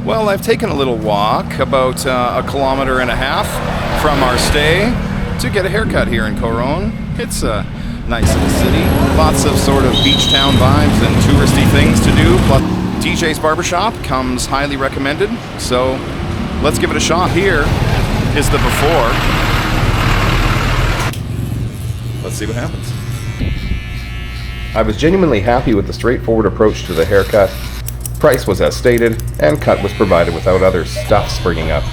Well, I've taken a little walk, about a kilometer and a half from our stay, to get a haircut here in Coron. It's a nice little city, lots of sort of beach town vibes and touristy things to do. Plus, DJ's Barbershop comes highly recommended, so let's give it a shot. Here is the before. Let's see what happens. I was genuinely happy with the straightforward approach to the haircut. Price was as stated, and cut was provided without other stuff springing up.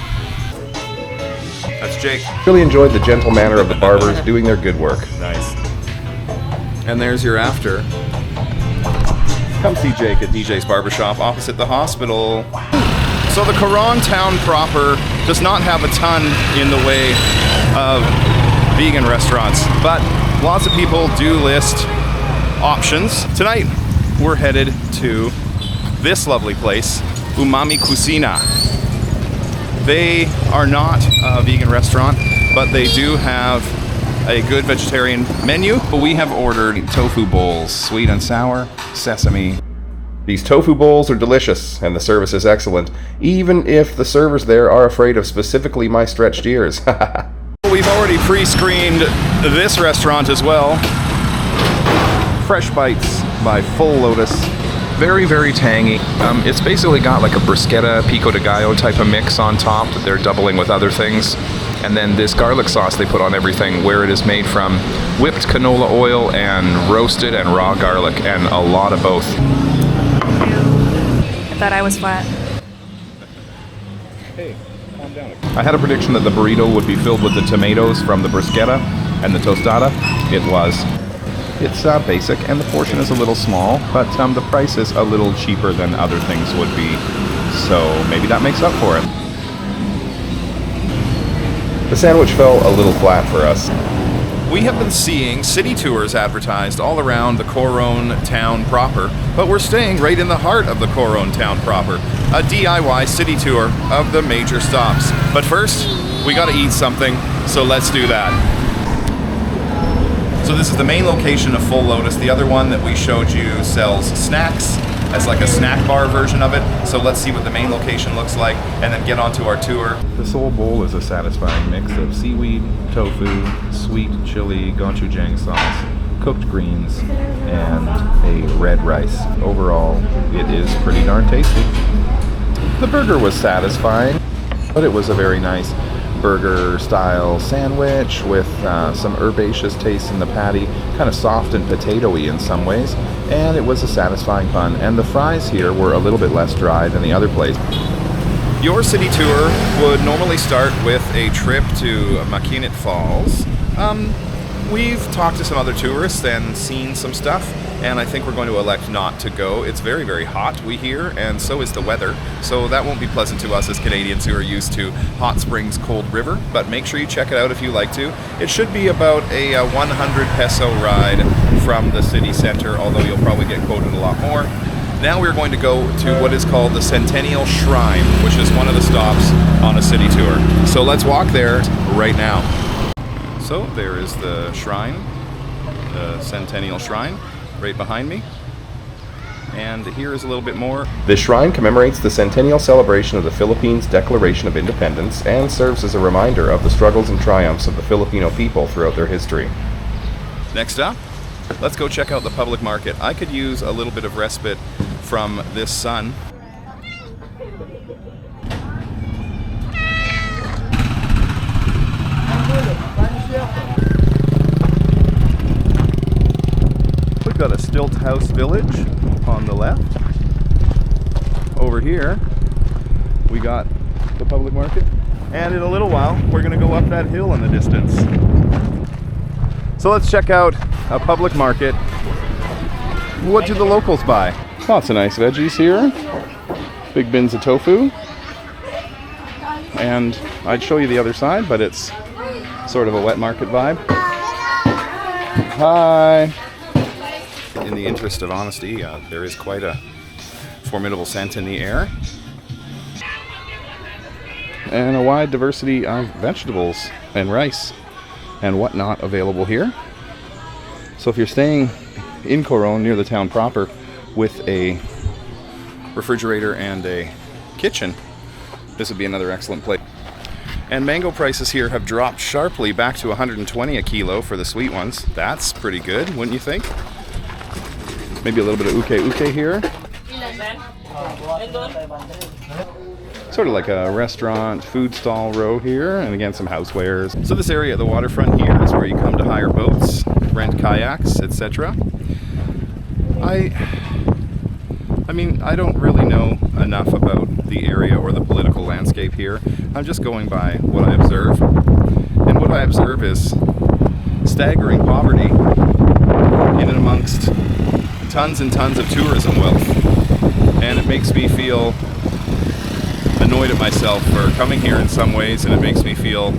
That's Jake. Really enjoyed the gentle manner of the barbers doing their good work. Nice. And there's your after. Come see Jake at DJ's Barbershop opposite the hospital. So the Coron town proper does not have a ton in the way of vegan restaurants, but lots of people do list options. Tonight, we're headed to this lovely place, Umami Cucina. They are not a vegan restaurant, but they do have a good vegetarian menu. But we have ordered tofu bowls, sweet and sour, sesame. These tofu bowls are delicious, and the service is excellent, even if the servers there are afraid of specifically my stretched ears. We've already pre-screened this restaurant as well. Fresh Bites by Full Lotus. Very, very tangy. It's basically got like a bruschetta, pico de gallo type of mix on top that they're doubling with other things. And then this garlic sauce they put on everything, where it is made from whipped canola oil and roasted and raw garlic, and a lot of both. I thought I was flat. Hey, calm down. I had a prediction that the burrito would be filled with the tomatoes from the bruschetta and the tostada. It was. It's basic, and the portion is a little small, but the price is a little cheaper than other things would be, so maybe that makes up for it. The sandwich fell a little flat for us. We have been seeing city tours advertised all around the Coron town proper, but we're staying right in the heart of the Coron town proper. A DIY city tour of the major stops. But first, we gotta eat something, so let's do that. So this is the main location of Full Lotus. The other one that we showed you sells snacks as like a snack bar version of it. So let's see what the main location looks like and then get onto our tour. This whole bowl is a satisfying mix of seaweed, tofu, sweet chili, gochujang sauce, cooked greens, and a red rice. Overall, it is pretty darn tasty. The burger was satisfying, but it was a very nice burger-style sandwich with some herbaceous taste in the patty, kind of soft and potatoey in some ways, and it was a satisfying bun. And the fries here were a little bit less dry than the other place. Your city tour would normally start with a trip to Mackinac Falls. We've talked to some other tourists and seen some stuff, and I think we're going to elect not to go. It's very, very hot, we hear, and so is the weather, so that won't be pleasant to us as Canadians who are used to hot springs, cold river, but make sure you check it out if you like to. It should be about a 100 peso ride from the city center, although you'll probably get quoted a lot more. Now we're going to go to what is called the Centennial Shrine, which is one of the stops on a city tour. So let's walk there right now. So there is the shrine, the Centennial Shrine, right behind me. And here is a little bit more. This shrine commemorates the centennial celebration of the Philippines' Declaration of Independence and serves as a reminder of the struggles and triumphs of the Filipino people throughout their history. Next up, let's go check out the public market. I could use a little bit of respite from this sun. We've got a stilt house village on the left. Over here, we got the public market. And in a little while, we're gonna go up that hill in the distance. So let's check out a public market. What do the locals buy? Lots of nice veggies here. Big bins of tofu. And I'd show you the other side, but it's sort of a wet market vibe. Hi. In the interest of honesty, there is quite a formidable scent in the air. And a wide diversity of vegetables and rice and whatnot available here. So if you're staying in Coron near the town proper with a refrigerator and a kitchen, this would be another excellent place. And mango prices here have dropped sharply back to 120 a kilo for the sweet ones. That's pretty good, wouldn't you think? Maybe a little bit of uke here. Sort of like a restaurant food stall row here, and again some housewares. So this area at the waterfront here is where you come to hire boats, rent kayaks, etc. I mean, I don't really know enough about the area or the political landscape here. I'm just going by what I observe. And what I observe is staggering poverty in and amongst tons and tons of tourism wealth. And it makes me feel annoyed at myself for coming here in some ways, and it makes me feel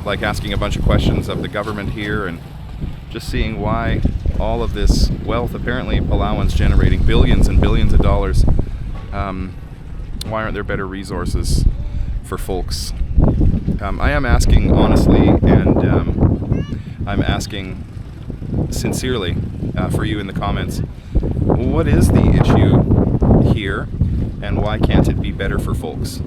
like asking a bunch of questions of the government here and just seeing why all of this wealth, apparently Palawan's generating billions and billions of dollars. Why aren't there better resources for folks? I am asking honestly, and I'm asking sincerely for you in the comments, what is the issue here and why can't it be better for folks?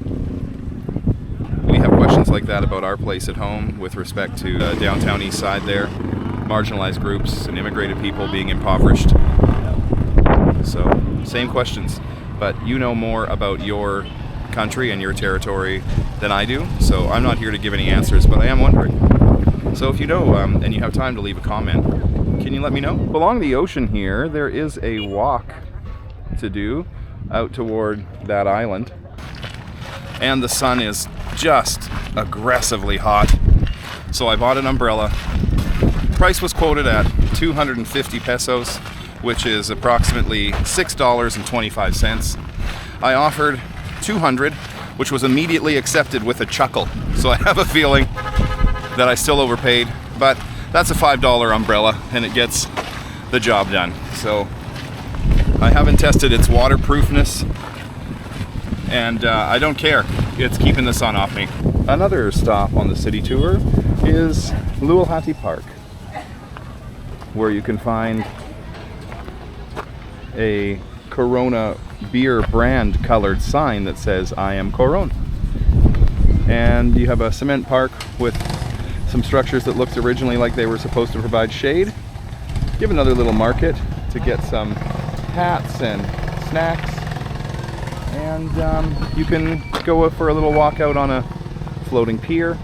We have questions like that about our place at home with respect to downtown east side there, marginalized groups and immigrated people being impoverished. So, same questions, but you know more about your country and your territory than I do, so I'm not here to give any answers, but I am wondering. So if you know and you have time to leave a comment, can you let me know? Along the ocean here, there is a walk to do out toward that island, and the sun is just aggressively hot, so I bought an umbrella. Price was quoted at 250 pesos, which is approximately $6.25. I offered 200, which was immediately accepted with a chuckle, so I have a feeling that I still overpaid, but that's a $5 umbrella and it gets the job done. So I haven't tested its waterproofness, and I don't care. It's keeping the sun off me. Another stop on the city tour is Lualhati Park, where you can find a Corona beer brand colored sign that says I am Coron. And you have a cement park with some structures that looked originally like they were supposed to provide shade. You have another little market to get some hats and snacks, and you can go for a little walk out on a floating pier.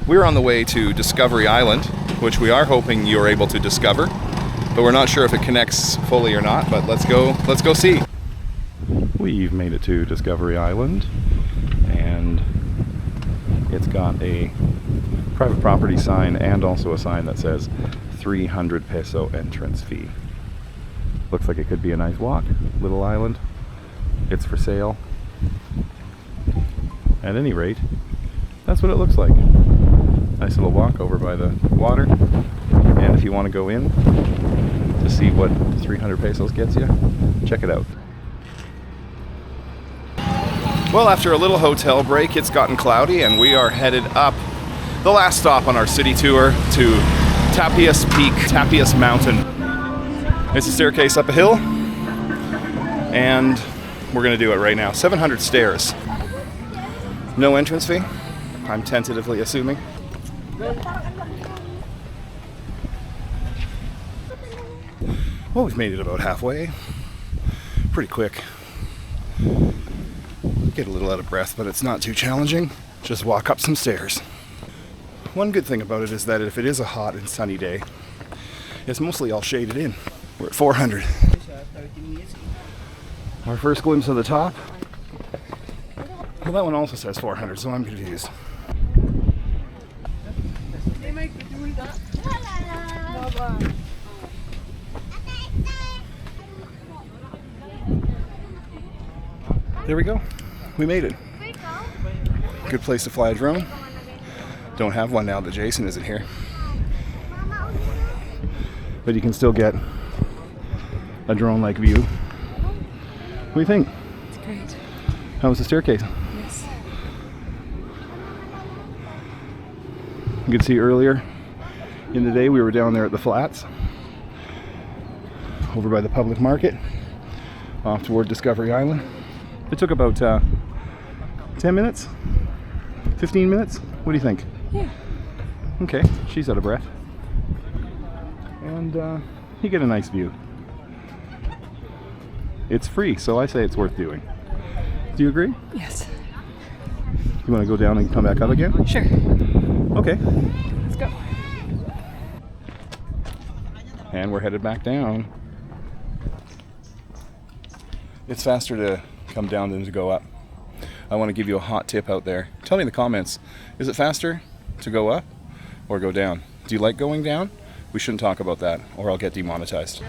We're on the way to Discovery Island, which we are hoping you're able to discover, but we're not sure if it connects fully or not, but let's go see. We've made it to Discovery Island, and it's got a private property sign and also a sign that says 300 peso entrance fee. Looks like it could be a nice walk. Little island. It's for sale. At any rate, that's what it looks like. Nice little walk over by the water. And if you want to go in to see what 300 pesos gets you, check it out. Well, after a little hotel break, it's gotten cloudy and we are headed up the last stop on our city tour to Tapyas Peak, Tapyas Mountain. It's a staircase up a hill, and we're gonna do it right now. 700 stairs. No entrance fee, I'm tentatively assuming. Well, we've made it about halfway. Pretty quick. Get a little out of breath, but it's not too challenging. Just walk up some stairs. One good thing about it is that if it is a hot and sunny day, it's mostly all shaded in. We're at 400. Our first glimpse of the top. Well, that one also says 400, so I'm confused. There we go. We made it. Good place to fly a drone. Don't have one now that Jason isn't here. But you can still get a drone-like view. What do you think? It's great. How was the staircase? Yes. You could see earlier in the day we were down there at the flats, over by the public market, off toward Discovery Island. It took about 10 minutes? 15 minutes? What do you think? Yeah. Okay, she's out of breath. And you get a nice view. It's free, so I say it's worth doing. Do you agree? Yes. You want to go down and come back up again? Sure. Okay. Let's go. And we're headed back down. It's faster to come down than to go up. I want to give you a hot tip out there. Tell me in the comments, is it faster to go up or go down? Do you like going down? We shouldn't talk about that or I'll get demonetized.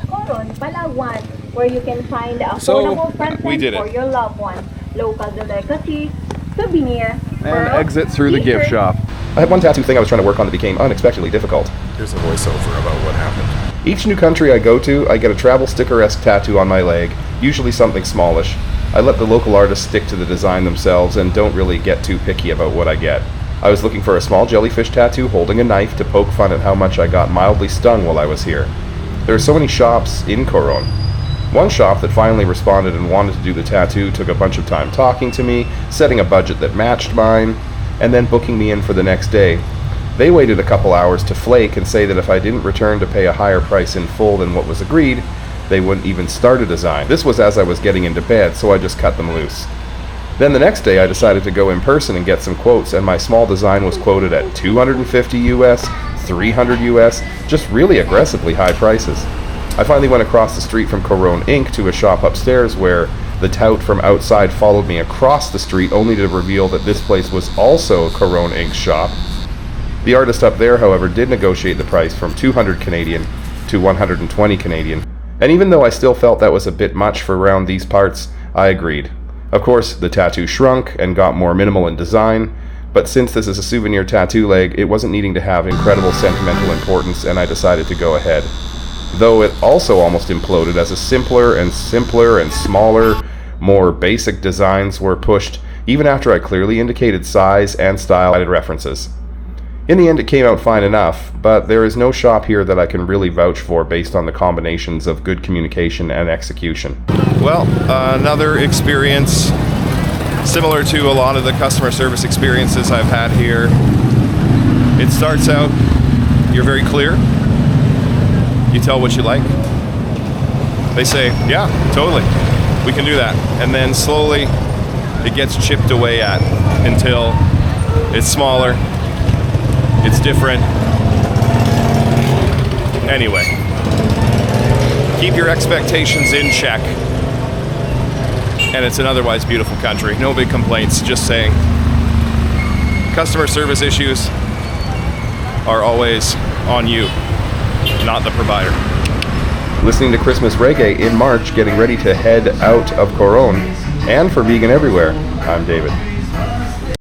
Coron, Palawan, where you can find affordable presents we did it. for your loved one, local delicacies, souvenir, And exit through the gift shop. I had one tattoo thing I was trying to work on that became unexpectedly difficult. Here's a voiceover about what happened. Each new country I go to, I get a travel sticker-esque tattoo on my leg, usually something smallish. I let the local artists stick to the design themselves and don't really get too picky about what I get. I was looking for a small jellyfish tattoo holding a knife to poke fun at how much I got mildly stung while I was here. There are so many shops in Coron. One shop that finally responded and wanted to do the tattoo took a bunch of time talking to me, setting a budget that matched mine, and then booking me in for the next day. They waited a couple hours to flake and say that if I didn't return to pay a higher price in full than what was agreed, they wouldn't even start a design. This was as I was getting into bed, so I just cut them loose. Then the next day I decided to go in person and get some quotes, and my small design was quoted at $250 US, $300 US, just really aggressively high prices. I finally went across the street from Coron Inc. to a shop upstairs where the tout from outside followed me across the street only to reveal that this place was also a Coron Inc. shop. The artist up there, however, did negotiate the price from 200 Canadian to 120 Canadian. And even though I still felt that was a bit much for around these parts, I agreed. Of course, the tattoo shrunk and got more minimal in design, but since this is a souvenir tattoo leg, it wasn't needing to have incredible sentimental importance, and I decided to go ahead. Though it also almost imploded as a simpler and smaller, more basic designs were pushed, even after I clearly indicated size and style added references. In the end, it came out fine enough, but there is no shop here that I can really vouch for based on the combinations of good communication and execution. Well, another experience similar to a lot of the customer service experiences I've had here. It starts out, you're very clear. You tell what you like. They say, yeah, totally, we can do that. And then slowly it gets chipped away at until it's smaller, it's different. Anyway, keep your expectations in check. And it's an otherwise beautiful country. No big complaints, just saying. Customer service issues are always on you, not the provider. Listening to Christmas reggae in March, getting ready to head out of Coron, and for Vegan Everywhere, I'm David.